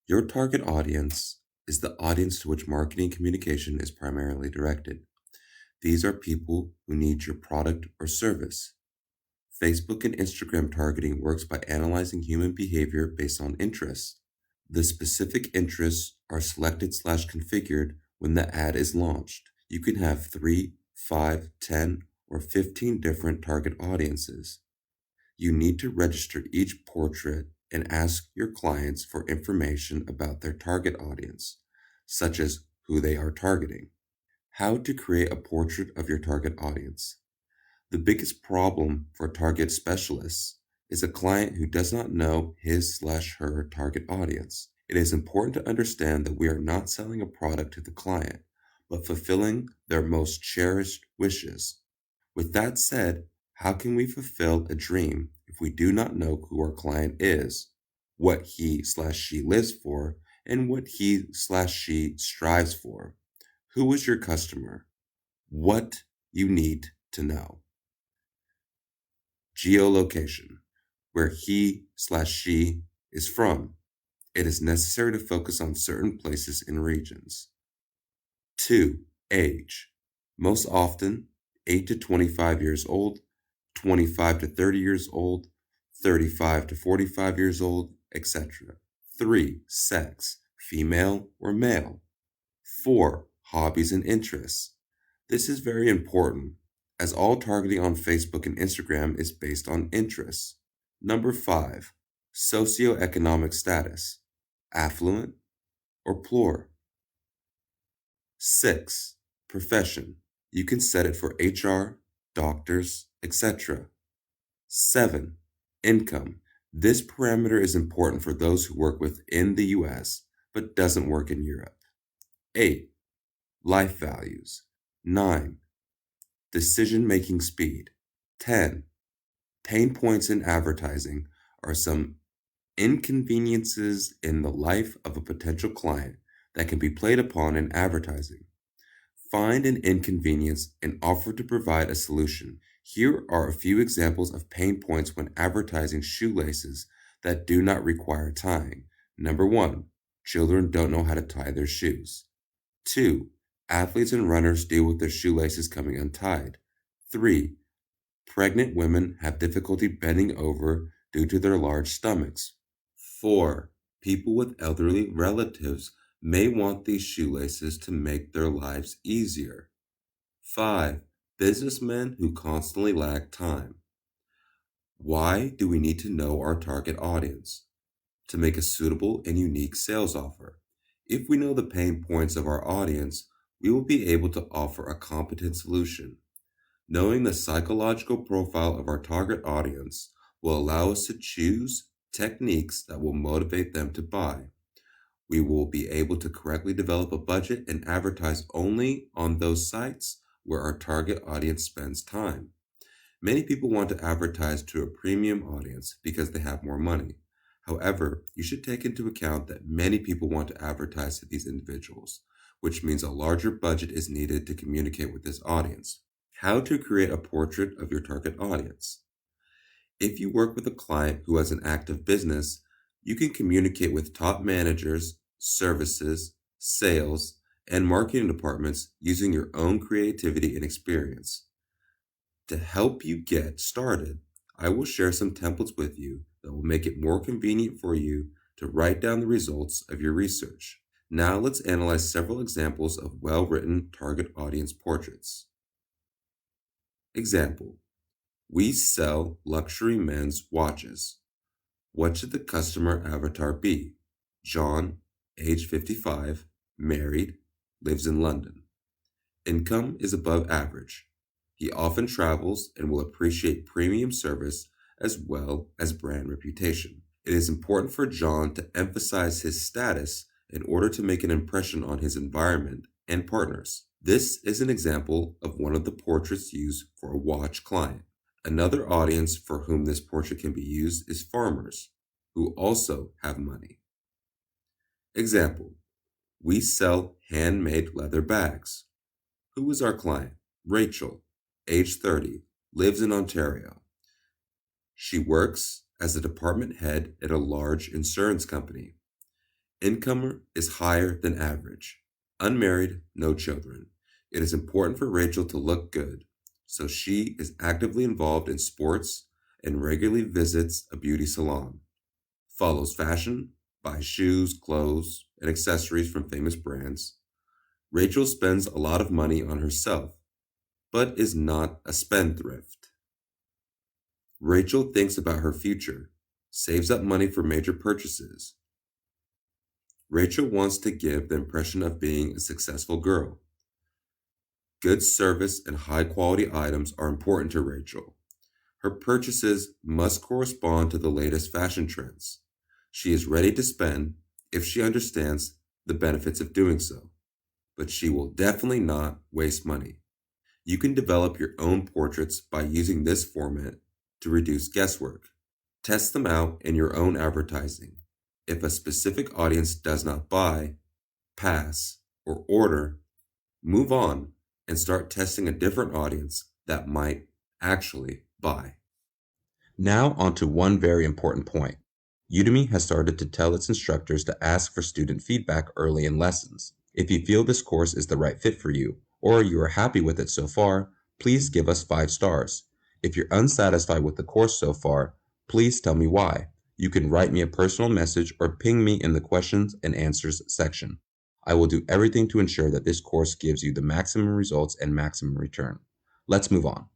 Your target audience is the audience to which marketing communication is primarily directed. These are people who need your product or service. Facebook and Instagram targeting works by analyzing human behavior based on interests. The specific interests are selected/configured when the ad is launched. You can have 3, 5, 10, or 15 different target audiences. You need to register each portrait and ask your clients for information about their target audience, such as who they are targeting. How to create a portrait of your target audience. The biggest problem for target specialists is a client who does not know his/her target audience. It is important to understand that we are not selling a product to the client, but fulfilling their most cherished wishes. With that said, how can we fulfill a dream if we do not know who our client is, what he/she lives for, and what he/she strives for? Who is your customer? What you need to know. Geolocation, where he/she is from. It is necessary to focus on certain places and regions. 2. Age. Most often, 8 to 25 years old, 25 to 30 years old, 35 to 45 years old, etc. 3. Sex, female or male. 4. Hobbies and interests. This is very important, as all targeting on Facebook and Instagram is based on interests. Number 5. Socioeconomic status, affluent or poor. 6. Profession. You can set it for HR, doctors, etc. 7. Income. This parameter is important for those who work within the US but doesn't work in Europe. 8. Life values. 9. Decision-making speed. 10. Pain points in advertising are some inconveniences in the life of a potential client that can be played upon in advertising. Find an inconvenience and offer to provide a solution. Here are a few examples of pain points when advertising shoelaces that do not require tying. Number 1, children don't know how to tie their shoes. 2, athletes and runners deal with their shoelaces coming untied. 3, pregnant women have difficulty bending over due to their large stomachs. 4, people with elderly relatives may want these shoelaces to make their lives easier. 5, businessmen who constantly lack time. Why do we need to know our target audience? To make a suitable and unique sales offer. If we know the pain points of our audience, we will be able to offer a competent solution. Knowing the psychological profile of our target audience will allow us to choose techniques that will motivate them to buy. We will be able to correctly develop a budget and advertise only on those sites where our target audience spends time. Many people want to advertise to a premium audience because they have more money. However, you should take into account that many people want to advertise to these individuals, which means a larger budget is needed to communicate with this audience. How to create a portrait of your target audience. If you work with a client who has an active business, you can communicate with top managers, services, sales, and marketing departments using your own creativity and experience. To help you get started, I will share some templates with you that will make it more convenient for you to write down the results of your research. Now let's analyze several examples of well-written target audience portraits. Example: we sell luxury men's watches. What should the customer avatar be? John, age 55, married, lives in London. Income is above average. He often travels and will appreciate premium service as well as brand reputation. It is important for John to emphasize his status in order to make an impression on his environment and partners. This is an example of one of the portraits used for a watch client. Another audience for whom this portrait can be used is farmers, who also have money. Example: we sell handmade leather bags. Who is our client? Rachel, age 30, lives in Ontario. She works as a department head at a large insurance company. Income is higher than average. Unmarried, no children. It is important for Rachel to look good, so she is actively involved in sports and regularly visits a beauty salon. Follows fashion, buys shoes, clothes, and accessories from famous brands. Rachel spends a lot of money on herself, but is not a spendthrift. Rachel thinks about her future, saves up money for major purchases. Rachel wants to give the impression of being a successful girl. Good service and high quality items are important to Rachel. Her purchases must correspond to the latest fashion trends. She is ready to spend if she understands the benefits of doing so, but she will definitely not waste money. You can develop your own portraits by using this format to reduce guesswork. Test them out in your own advertising. If a specific audience does not buy, pass, or order, move on and start testing a different audience that might actually buy. Now, on to one very important point. Udemy has started to tell its instructors to ask for student feedback early in lessons. If you feel this course is the right fit for you, or you are happy with it so far, please give us 5 stars. If you're unsatisfied with the course so far, please tell me why. You can write me a personal message or ping me in the questions and answers section. I will do everything to ensure that this course gives you the maximum results and maximum return. Let's move on.